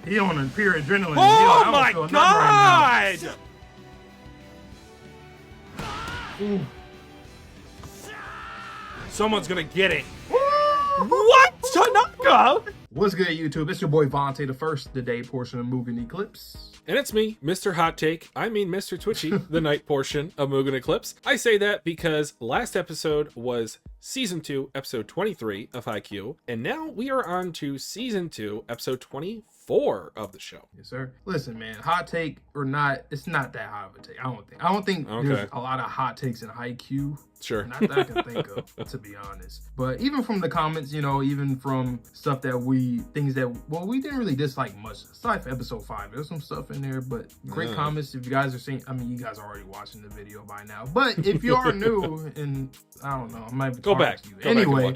He on a pure adrenaline. Oh my god! Ooh. Someone's gonna get it. What? Tanaka? What's good, YouTube? It's your boy Vontae, the first today portion of Mugen Eclipse. And it's me, Mr. Hot Take. I mean Mr. Twitchy, the night portion of Mugen Eclipse. I say that because last episode was Season 2, Episode 23 of Haikyuu, and now we are on to Season 2, Episode 24 of the show. Yes, sir. Listen, man, hot take or not, it's not that hot of a take. I don't think there's a lot of hot takes in Haikyuu. Sure. Not that I can think of, to be honest. But even from the comments, you know, even from stuff that we didn't really dislike much. Aside from episode 5, there's some stuff in there, but great comments. If you guys are seeing, I mean, you guys are already watching the video by now. But if you are new, and I don't know, I might go back. Anyway,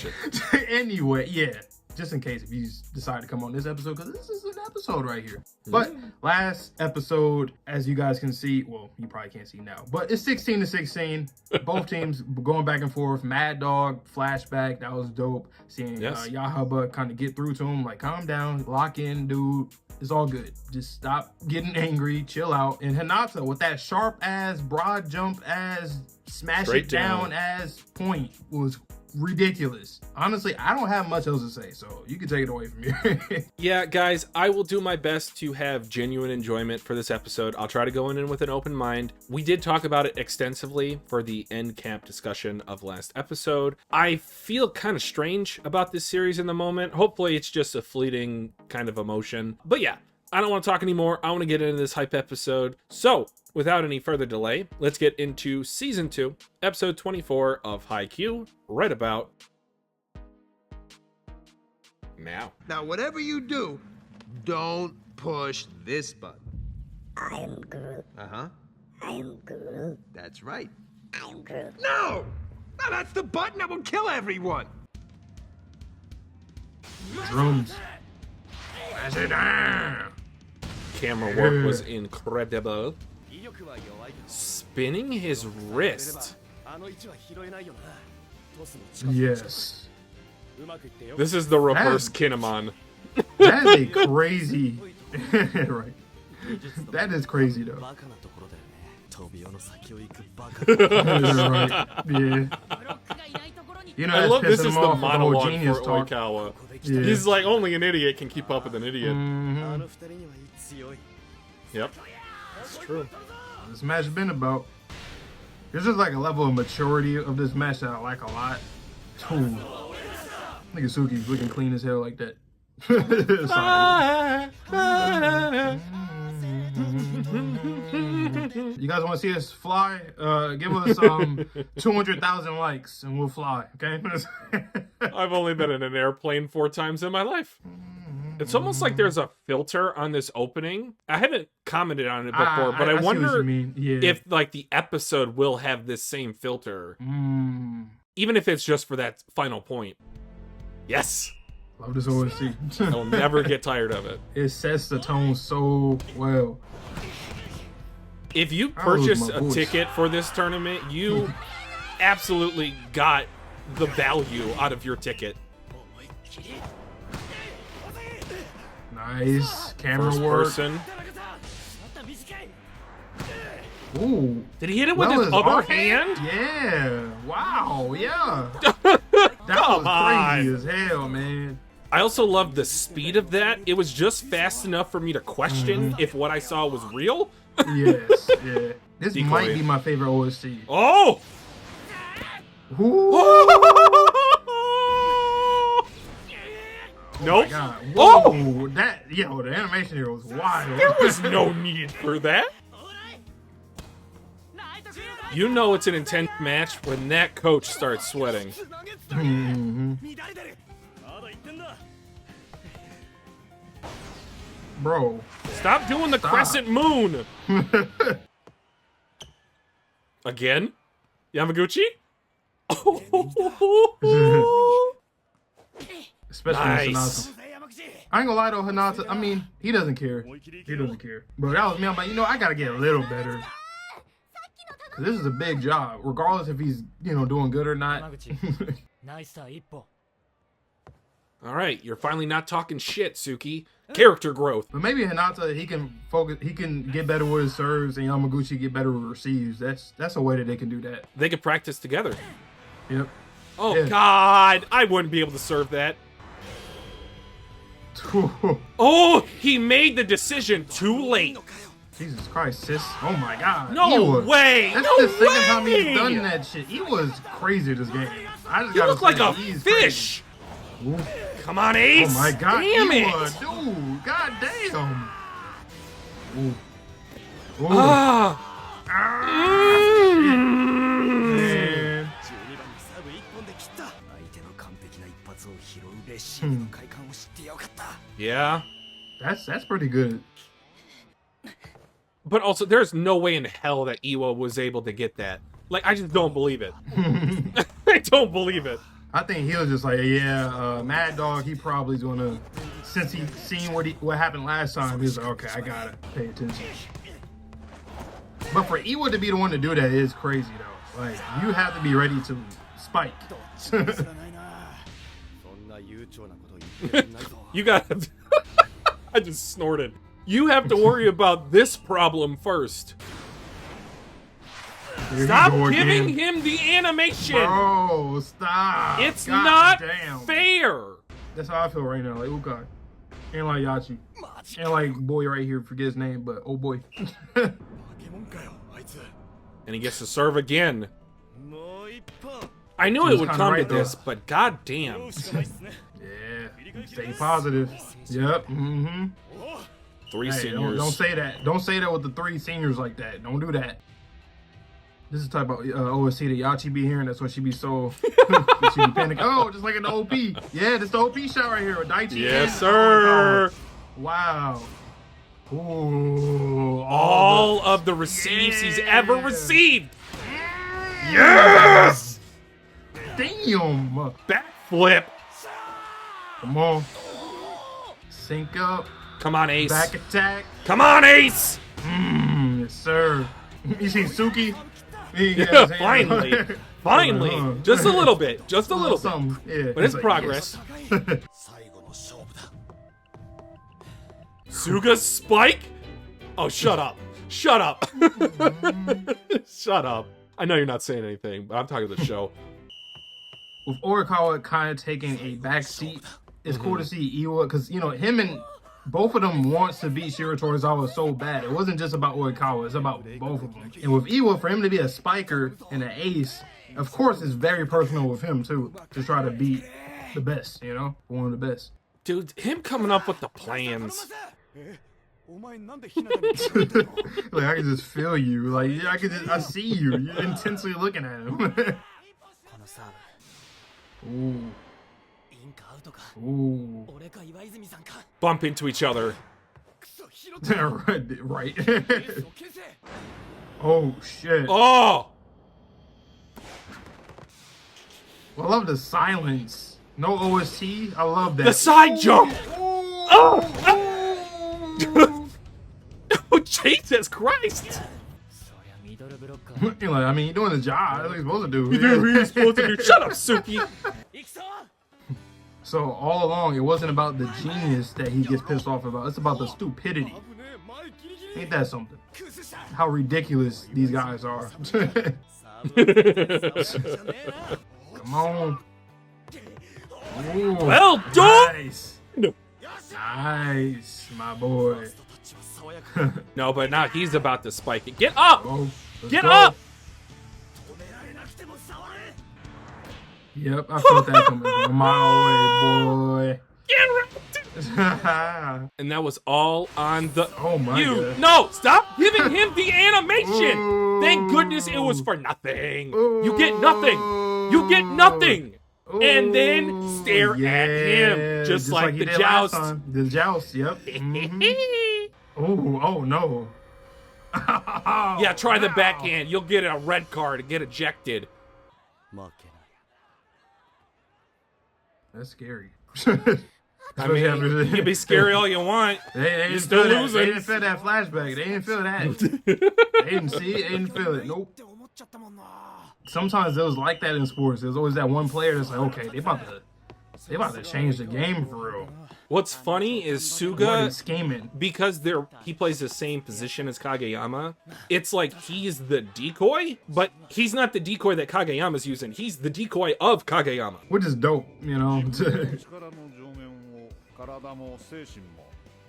anyway, yeah. Just in case if you decide to come on this episode, because this is an episode right here. But last episode, as you guys can see, well, you probably can't see now, but it's 16-16. Both teams going back and forth. Mad Dog flashback, that was dope. Seeing Yahaba kind of get through to him, like, calm down, lock in, dude. It's all good. Just stop getting angry, chill out. And Hinata with that sharp ass, broad jump ass, smash it down ass point was ridiculous. Honestly, I don't have much else to say, so you can take it away from here. Yeah, guys, I will do my best to have genuine enjoyment for this episode. I'll try to go in with an open mind. We did talk about it extensively for the end camp discussion of last episode. I feel kind of strange about this series in the moment. Hopefully it's just a fleeting kind of emotion. But yeah, I don't want to talk anymore. I want to get into this hype episode. So without any further delay, let's get into Season 2, Episode 24 of Haikyuu, right about now. Now, whatever you do, don't push this button. I am Groot. Uh-huh. I am Groot. That's right. I am Groot. No! No, that's the button that will kill everyone! Drums. Smash it down. Camera work was incredible. Spinning his wrist. Yes. This is the reverse Kinemon. That is a crazy. Right. That is crazy, though. Right. Yeah. You know, I love this is the monologue monologue for Oikawa. Yeah. He's like, only an idiot can keep up with an idiot. Yep. It's true. This match has been about. There's just like a level of maturity of this match that I like a lot. Ooh. Nigga Suki's looking clean as hell like that. You guys want to see us fly? Give us 200,000 likes and we'll fly, okay? I've only been in an airplane 4 times in my life. It's almost like there's a filter on this opening. I haven't commented on it before, but I wonder if like the episode will have this same filter. Even if it's just for that final point. Yes! Love this OST. I'll never get tired of it. It sets the tone so well. If you purchase a ticket for this tournament, you absolutely got the value out of your ticket. Nice camera First work. person. Ooh. Did he hit it with his other hand? Yeah. Wow. Yeah. That was crazy as hell, man. I also love the speed of that. It was just fast enough for me to question if what I saw was real. Yes. Yeah. This might be my favorite OST. Oh! Nope. Oh, that the animation here was wild. There was no need for that. You know it's an intense match when that coach starts sweating. Bro, stop doing the crescent moon. Again, Yamaguchi. Especially Hinata. I ain't gonna lie though, Hinata. I mean, he doesn't care. He doesn't care. But that was me. I'm like, you know, I gotta get a little better. This is a big job, regardless if he's, you know, doing good or not. All right, you're finally not talking shit, Suki. Character growth. But maybe Hinata, he can focus. He can get better with his serves, and Yamaguchi get better with receives. That's a way that they can do that. They could practice together. Yep. Oh, Yeah. God. I wouldn't be able to serve that. Oh, he made the decision too late. Jesus Christ, sis. Oh my God. No way. That's No the second time way. he's done that shit. He was crazy this game. I just You gotta look like say, a he's fish. crazy. Come on, Ace. Oh my God. Damn it. Dude. God damn. Ooh. Ooh. Ah. Man. Yeah. That's pretty good. But also, there's no way in hell that Iwa was able to get that. Like, I just don't believe it. I don't believe it. I think he was just like, yeah, Mad Dog, he probably's gonna, since he seen what happened last time, he's like, okay, I gotta pay attention. But for Iwa to be the one to do that is crazy though. Like, you have to be ready to spike. You got I just snorted. You have to worry about this problem first. Here Stop you go giving again. him the animation. Bro, stop. It's God not damn. fair. That's how I feel right now. Like, okay. And like Yachi. And like boy right here, forget his name, but oh boy. And he gets to serve again. I knew it was would kinda come right, to this, but goddamn. Yeah. Stay positive. Yep. Mm-hmm. Three Hey, seniors. don't say that. Don't say that with the three seniors like that. Don't do that. This is the type of OST that Yachi be hearing. That's why she be so she be panicking. Oh, just like in the OP. Yeah, this the OP shot right here with Daichi. Yes, and sir. Wow. Ooh, All of the receives he's ever Yeah. received. Yes. Damn. Backflip. Come on. Sync up. Come on, Ace. Back attack. Come on, Ace. Yes, sir. You see Suki? Yeah, finally. Finally. Just a little bit. Just a little bit. Something. Yeah. But it's like, progress. yes. Suga spike? Oh, shut up. Shut up. Shut up. I know you're not saying anything, but I'm talking to the show. With Orikawa kind of taking a back seat, it's cool to see Iwa, because, you know, him and both of them wants to beat Shiro Torizawa so bad. It wasn't just about Orikawa, it's about both of them. And with Iwa, for him to be a spiker and an ace, of course, it's very personal with him, too, to try to beat the best, you know? One of the best. Dude, him coming up with the plans. Like, I can just feel you. Like, I see you. You're intensely looking at him. Ooh. Ooh. Bump into each other. Right. Oh, shit. Oh! I love the silence. No OST. I love that. The side jump! Oh! Oh, Jesus Christ! You're like, I mean, you're doing the job. That's what you're supposed to do. You do what you're supposed to do. Shut up, Suki! So, all along, it wasn't about the genius that he gets pissed off about. It's about the stupidity. Ain't that something? How ridiculous these guys are. Come on. Ooh, Well done! nice. No. Nice, my boy. No, but now he's about to spike it. Get up! Oh, let's Get go. up! Yep, I felt that coming from a mile away, boy. Get wrecked! And that was all on the... Oh my God. No! Stop giving him the animation! Thank goodness it was for nothing. You get nothing. You get nothing. And then stare at him. Just like he the did last joust. time. The joust, yep. Oh no. Yeah, try the backhand. You'll get a red card and get ejected. That's scary. I mean, you can be scary all you want. They You're didn't still feel that. losing. They didn't feel that flashback. They didn't feel that. They didn't see it. They didn't feel it. Nope. Sometimes it was like that in sports. There's always that one player that's like, okay, they about to They about to change the game for real. What's funny is What Suga, is scheming? because he plays the same position as Kageyama, it's like he's the decoy, but he's not the decoy that Kageyama's using. He's the decoy of Kageyama. Which is dope, you know. 力の上面も体も精神も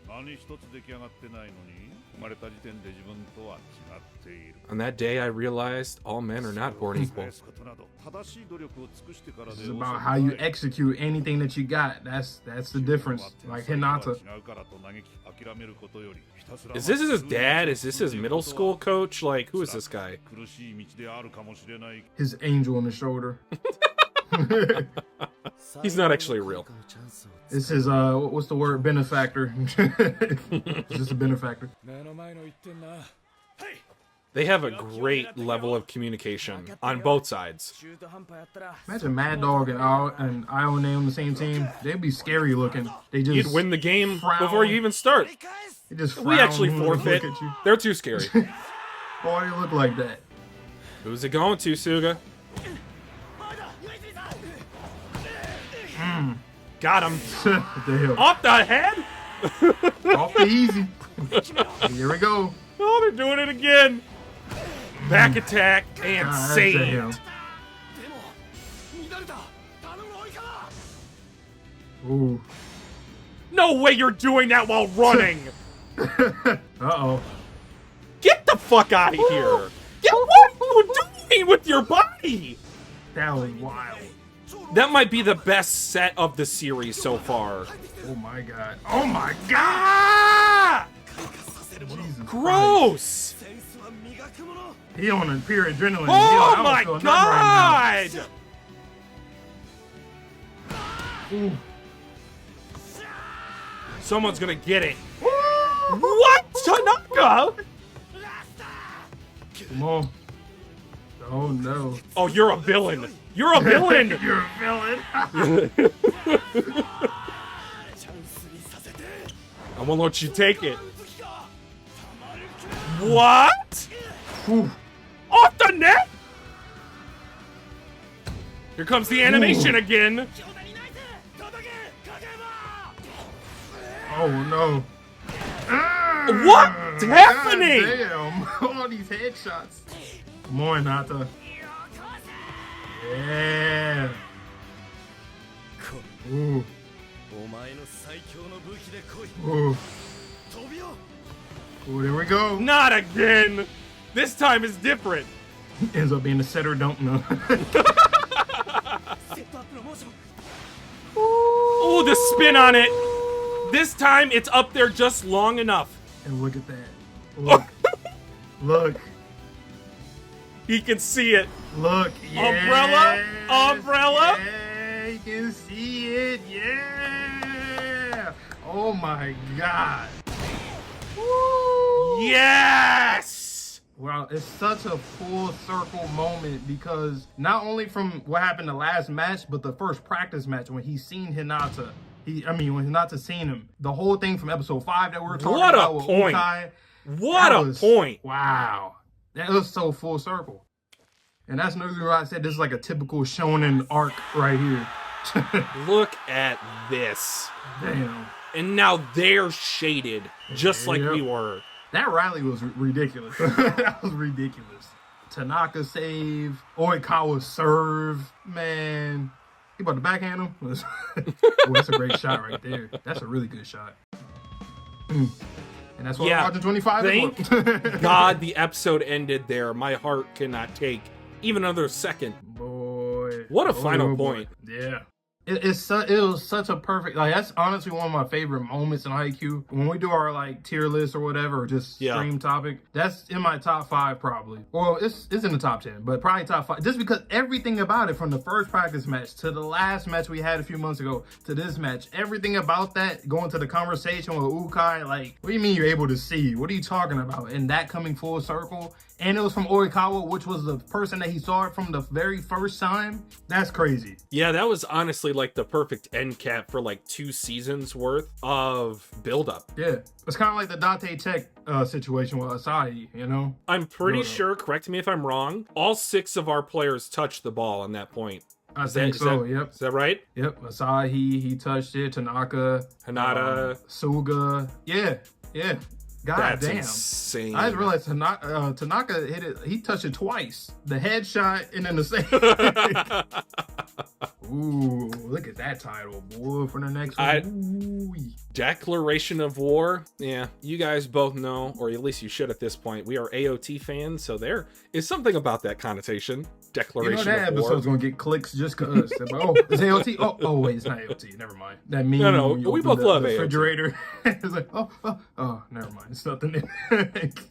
何一つ出来上がってないのに生まれた時点で自分とは違っている。 On that day, I realized all men are not born equal. 返すことなど正しい努力を尽くしてからで It's about how you execute anything that you got. That's the difference. Like Hinata. 違うからと嘆き諦めることよりひたすら Is this his dad? Is this his middle school coach? Like, who is this guy? 苦しい道であるかもしれない His angel on the shoulder. He's not actually real. This is what's the word? Benefactor. It's just a benefactor. They have a great level of communication on both sides. Imagine Mad Dog and Ione on the same team. They'd be scary looking. They just You'd win the game frown. before you even start. They just We frown actually and look forfeit. at you. They're too scary. Boy, they look like that. Who's it going to, Suga? Got him. Damn. Off the head? Off the easy. Here we go. Oh, they're doing it again. Back attack and God saved. damn. Ooh. No way you're doing that while running. Uh-oh. Get the fuck out of here. Get what are you doing with your body? That was wild. That might be the best set of the series so far. Oh my god. Oh my god. Ah! Jesus Gross. Christ. He on a pure adrenaline. Oh I don't my feel nothing god. right now. Ooh. Someone's gonna get it. What? Tanaka? Come on. Oh no. Oh, you're a villain. You're a villain. You're a villain. I won't let you take it. What? Ooh. Off the net? Here comes the animation again. Oh no. What's happening? Damn. All these headshots. Come on, Nata. Yeah. Ooh. Ooh. Ooh, there we go. Not again. This time is different. Ends up being a setter don't know. Oh, the spin on it. This time it's up there just long enough. And look at that. Look. Look. He can see it. Look. Umbrella? Yes. Umbrella? Yeah, you can see it. Yeah. Oh my god. Woo. Yes! Wow, it's such a full circle moment because not only from what happened the last match, but the first practice match when he seen Hinata. When Hinata seen him. The whole thing from episode 5 that we were talking about with point. Ukai. What a point. Wow. That was so full circle. And that's another reason why I said this is like a typical shonen arc right here. Look at this. Damn. And now they're shaded just like we were. That rally was ridiculous. That was ridiculous. Tanaka save, Oikawa serve, man. He about to backhand him. Oh, that's a great shot right there. That's a really good shot. And that's what we're watching 25 Thank God the episode ended there. My heart cannot take even another second. Boy. What a final point. Yeah. It was such a perfect, like, that's honestly one of my favorite moments in Haikyuu. When we do our, like, tier list or whatever, or just stream topic, that's in my top 5 probably. Well, it's in the top 10, but probably top 5. Just because everything about it, from the first practice match to the last match we had a few months ago to this match, everything about that, going to the conversation with Ukai, like, what do you mean you're able to see? What are you talking about? And that coming full circle. And it was from Oikawa, which was the person that he saw it from the very first time. That's crazy. Yeah, that was honestly like the perfect end cap for like 2 seasons worth of buildup. Yeah, it's kind of like the Date Tech situation with Asahi, you know? I'm pretty sure, correct me if I'm wrong, all 6 of our players touched the ball on that point. I think so. Yep. Is that right? Yep. Asahi, he touched it. Tanaka, Hinata, Suga. Yeah. God that's damn. insane. I just realized Tanaka hit it. He touched it twice. The headshot and then the same. Ooh, look at that title, boy, for the next one. Declaration of War. Yeah, you guys both know, or at least you should at this point, we are AOT fans, so there is something about that connotation. Declaration that of War. episode's gonna get clicks just cause. Oh, it's AOT. Oh, wait, it's not AOT. Never mind. That means No, we both love the AOT. refrigerator. It's like, oh, never mind. It's nothing.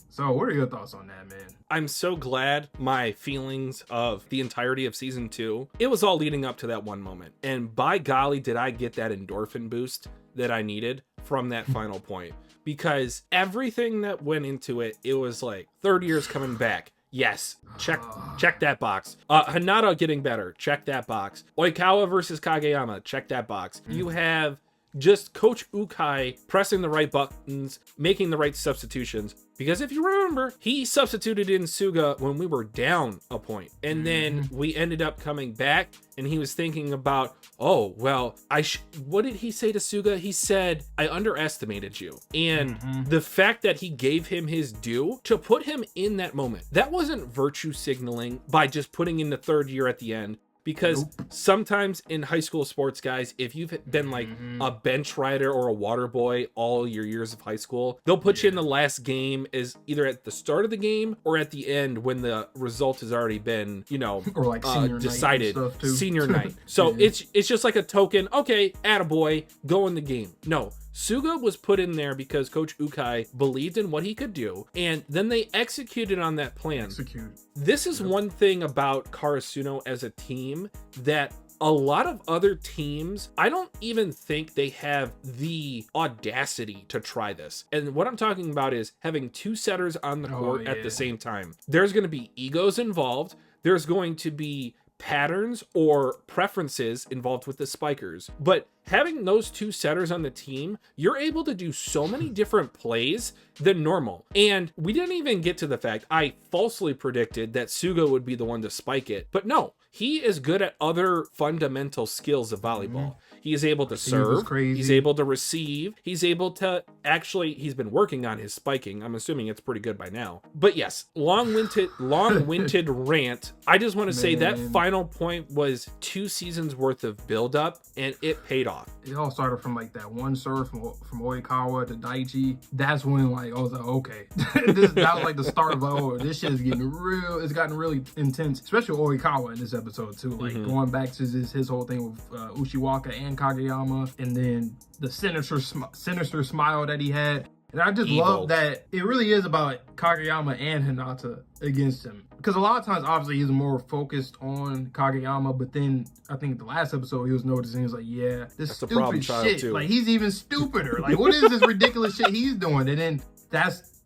So, what are your thoughts on that, man? I'm so glad my feelings of the entirety of season 2, it was all leading up to that one moment. And by golly, did I get that endorphin boost that I needed from that final point. Because everything that went into it, it was like, third year's coming back. Yes, check that box. Hinata getting better, check that box. Oikawa versus Kageyama, check that box. You have just Coach Ukai pressing the right buttons, making the right substitutions. Because if you remember, he substituted in Suga when we were down a point. And then we ended up coming back and he was thinking about, oh, well, what did he say to Suga? He said, I underestimated you. And the fact that he gave him his due to put him in that moment, that wasn't virtue signaling by just putting in the third year at the end. Because sometimes in high school sports, guys, if you've been like a bench rider or a water boy all your years of high school, they'll put you in the last game as either at the start of the game or at the end when the result has already been, you know, or like decided. Senior night. So So it's just like a token. Okay, attaboy, go in the game. No. Suga was put in there because Coach Ukai believed in what he could do, and then they executed on that plan. This is one thing about Karasuno as a team that a lot of other teams, I don't even think they have the audacity to try this. And what I'm talking about is having two setters on the court at the same time. There's going to be egos involved. There's going to be patterns or preferences involved with the spikers. But having those two setters on the team, you're able to do so many different plays than normal. And we didn't even get to the fact, I falsely predicted that Suga would be the one to spike it. But no, he is good at other fundamental skills of volleyball. He is able to serve, he's able to receive, he's able to he's been working on his spiking. I'm assuming it's pretty good by now. But yes, long-winded rant. I just want to say that final point was 2 seasons worth of build-up, and it paid off. It all started from like that one serve from Oikawa to Daichi. That's when like I was like, okay, that was like the start of like, this shit is getting real. It's gotten really intense, especially Oikawa in this episode too. Like going back to his whole thing with Ushiwaka and Kageyama, and then the sinister smile that he had. And I just love that it really is about Kageyama and Hinata against him. Because a lot of times, obviously, he's more focused on Kageyama, but then I think the last episode he was noticing, he was like, yeah, this stupid shit. Too. Like, he's even stupider. Like, what is this ridiculous shit he's doing? And then that's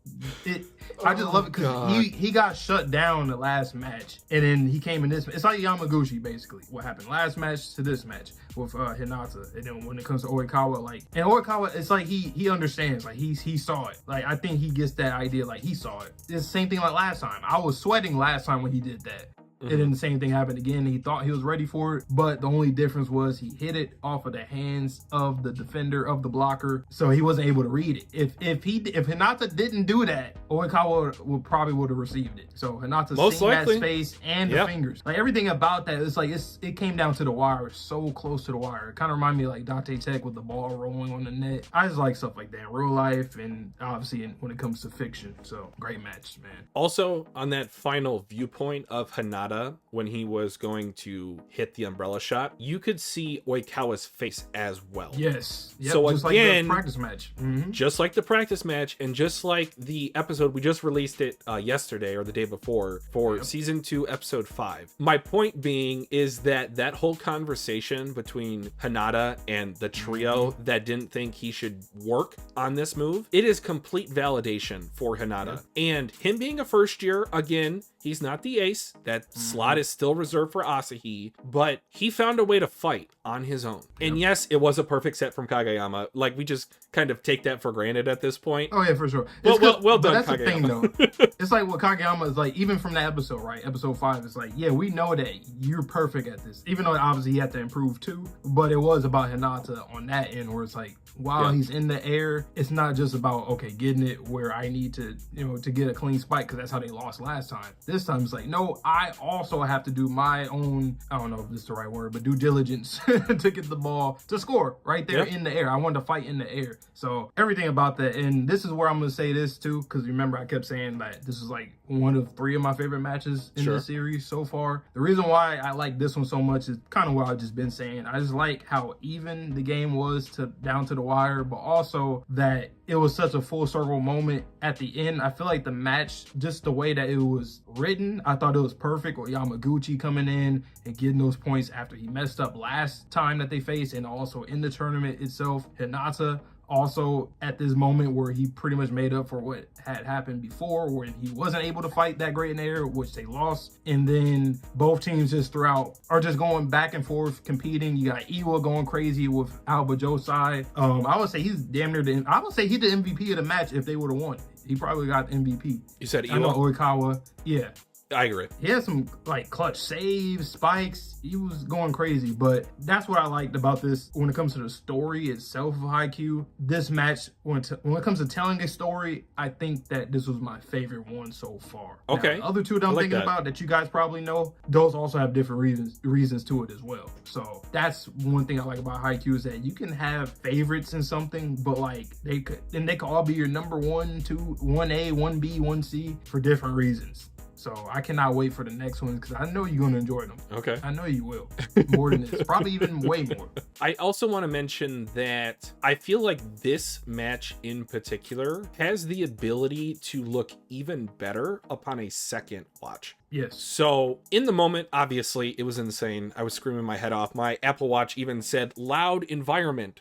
it. I just love it because he got shut down the last match, and then he came in this. It's like Yamaguchi, basically. What happened last match to this match with Hinata, and then when it comes to Oikawa, like, and Oikawa, it's like he understands, like he saw it. Like I think he gets that idea, like he saw it. It's the same thing like last time. I was sweating last time when he did that. And then the same thing happened again. He thought he was ready for it, but the only difference was he hit it off of the hands of the defender, of the blocker, so he wasn't able to read it. If Hinata didn't do that, Oikawa would have received it. So Hinata seen that space and the fingers, like everything about that. It's like it came down to the wire, so close to the wire. It kind of reminded me of like Dante Tech with the ball rolling on the net. I just like stuff like that in real life, and obviously when it comes to fiction. So great match, man. Also on that final viewpoint of Hinata, when he was going to hit the umbrella shot, you could see Oikawa's face as well. Yes. Yep, so just again, like the practice match. Just like the practice match, and just like the episode, we just released it yesterday or the day before for season 2, episode 5. My point being is that whole conversation between Hinata and the trio that didn't think he should work on this move, it is complete validation for Hinata. And him being a first year, again, he's not the ace. That's slot is still reserved for Asahi, but he found a way to fight on his own. And yes, it was a perfect set from Kageyama. Like, we just kind of take that for granted at this point. Oh yeah, for sure. Well done, that's Kageyama. The thing, though. It's like what Kageyama is like, even from that episode, right? Episode 5, it's like, yeah, we know that you're perfect at this. Even though obviously he had to improve too, but it was about Hinata on that end where it's like, while he's in the air, it's not just about, okay, getting it where I need to, to get a clean spike, because that's how they lost last time. This time it's like, no, I also have to do my own, I don't know if this is the right word, but due diligence to get the ball to score right there in the air. I wanted to fight in the air. So everything about that, and this is where I'm going to say this too, because remember I kept saying that this is like one of 3 of my favorite matches in this series so far. The reason why I like this one so much is kind of what I've just been saying. I just like how even the game was down to the wire, but also that it was such a full circle moment at the end. I feel like the match, just the way that it was written, I thought it was perfect with Yamaguchi coming in and getting those points after he messed up last time that they faced, and also in the tournament itself. Hinata also at this moment where he pretty much made up for what had happened before when he wasn't able to fight that great in the air, which they lost. And then both teams just throughout are just going back and forth competing. You got Iwa going crazy with Alba Josai. I would say he's damn near I would say he's the MVP of the match if they would have won. He probably got MVP. You said Iwa? I know Oikawa. Yeah. I agree. He had some like clutch saves, spikes. He was going crazy, but that's what I liked about this when it comes to the story itself of Haikyuu. This match, when it comes to telling a story, I think that this was my favorite one so far. Okay. Now, the other two that I'm thinking about that you guys probably know, those also have different reasons to it as well. So that's one thing I like about Haikyuu, is that you can have favorites in something, but like they could all be your number 1, 2, 1A, 1B, 1C for different reasons. So I cannot wait for the next one, because I know you're going to enjoy them. Okay. I know you will. More than this. Probably even way more. I also want to mention that I feel like this match in particular has the ability to look even better upon a second watch. Yes. So in the moment, obviously, it was insane. I was screaming my head off. My Apple Watch even said loud environment.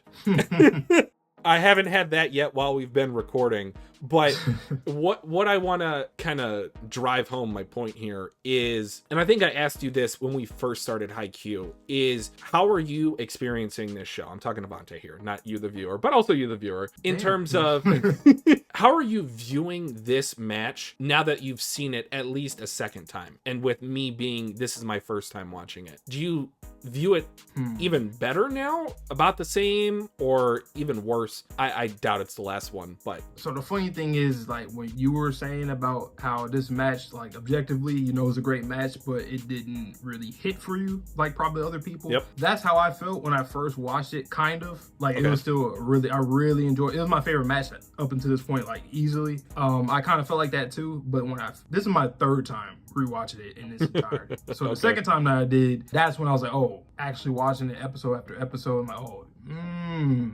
I haven't had that yet while we've been recording, but what I want to kind of drive home my point here is, and I think I asked you this when we first started Haikyuu, is how are you experiencing this show? I'm talking to Vontae here, not you the viewer, but also you the viewer, in terms of how are you viewing this match now that you've seen it at least a second time? And with me being, this is my first time watching it. Do you view it even better now, about the same, or even worse? I doubt it's the last one, but so the funny thing is, like, when you were saying about how this match, like, objectively, it was a great match, but it didn't really hit for you like probably other people. That's how I felt when I first watched it, kind of like. It was still I really enjoyed it. Was my favorite match up until this point, like, easily. I kind of felt like that too, but this is my 3rd time rewatching it in its entirety. So the second time that I did, that's when I was like, oh, actually watching it episode after episode, I'm like, oh,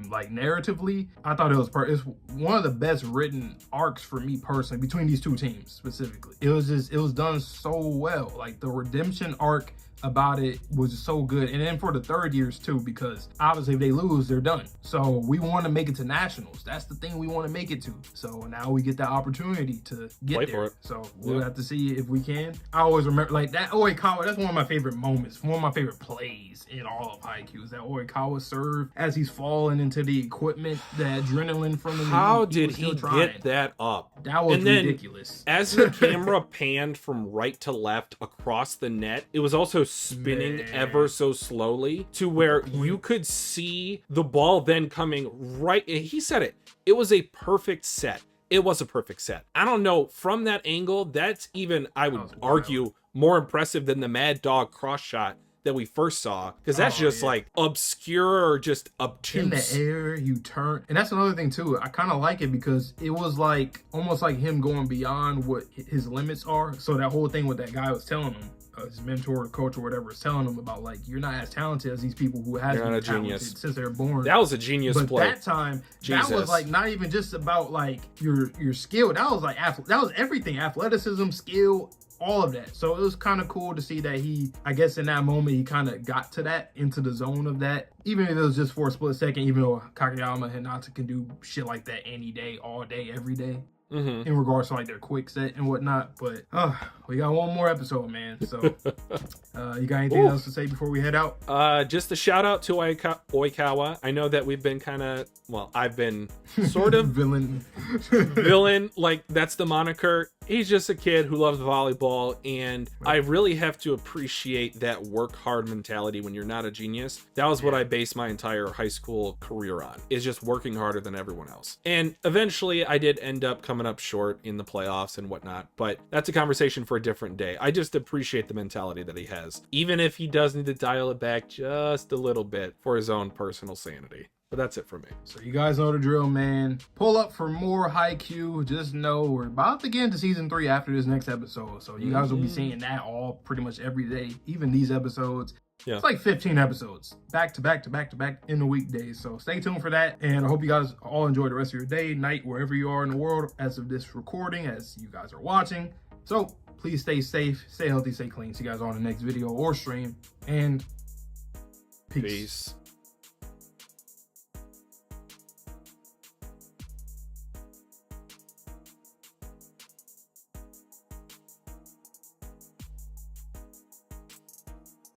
like narratively, I thought it's one of the best written arcs for me personally, between these two teams specifically. It was done so well. Like, the redemption arc about it was so good, and then for the 3rd years too, because obviously if they lose, they're done. So we want to make it to nationals. That's the thing we want to make it to. So now we get that opportunity to get Play there. for it. So we'll have to see if we can. I always remember, like, that Oikawa, that's one of my favorite moments, one of my favorite plays in all of Haikyuu, is that Oikawa serve as he's falling into the equipment, the adrenaline from him. How did he get that up? That was ridiculous. As the camera panned from right to left across the net, it was also spinning ever so slowly to where you could see the ball then coming right. He said it was a perfect set. It was a perfect set. I don't know, from that angle, that's even, I would argue, more impressive than the Mad Dog cross shot that we first saw, because that's like obscure or just obtuse. In the air, you turn. And that's another thing too. I kind of like it because it was like almost like him going beyond what his limits are. So that whole thing with that guy was telling him, his mentor or coach or whatever, is telling him about, like, you're not as talented as these people who have been talented since they're born. That was a genius play. But that time, that was like not even just about like your skill. That was like that was everything: athleticism, skill, all of that. So it was kind of cool to see that he, I guess in that moment, he kind of got to that, into the zone of that. Even if it was just for a split second, even though Kageyama Hinata can do shit like that any day, all day, every day. in regards to like their quick set and whatnot. But we got one more episode, man. So you got anything else to say before we head out? Just a shout out to Oikawa. I know that we've been kind of, well, I've been sort of villain, like that's the moniker. He's just a kid who loves volleyball, and I really have to appreciate that work hard mentality when you're not a genius. That was what I based my entire high school career on, is just working harder than everyone else. And eventually I did end up coming up short in the playoffs and whatnot, but that's a conversation for a different day. I just appreciate the mentality that he has, even if he does need to dial it back just a little bit for his own personal sanity. But that's it for me. So you guys know the drill, man. Pull up for more Haikyuu. Just know we're about to get into season 3 after this next episode. So you guys will be seeing that all pretty much every day, even these episodes. Yeah. It's like 15 episodes back to back to back to back in the weekdays. So stay tuned for that. And I hope you guys all enjoy the rest of your day, night, wherever you are in the world as of this recording, as you guys are watching. So please stay safe, stay healthy, stay clean. See you guys on the next video or stream. And peace.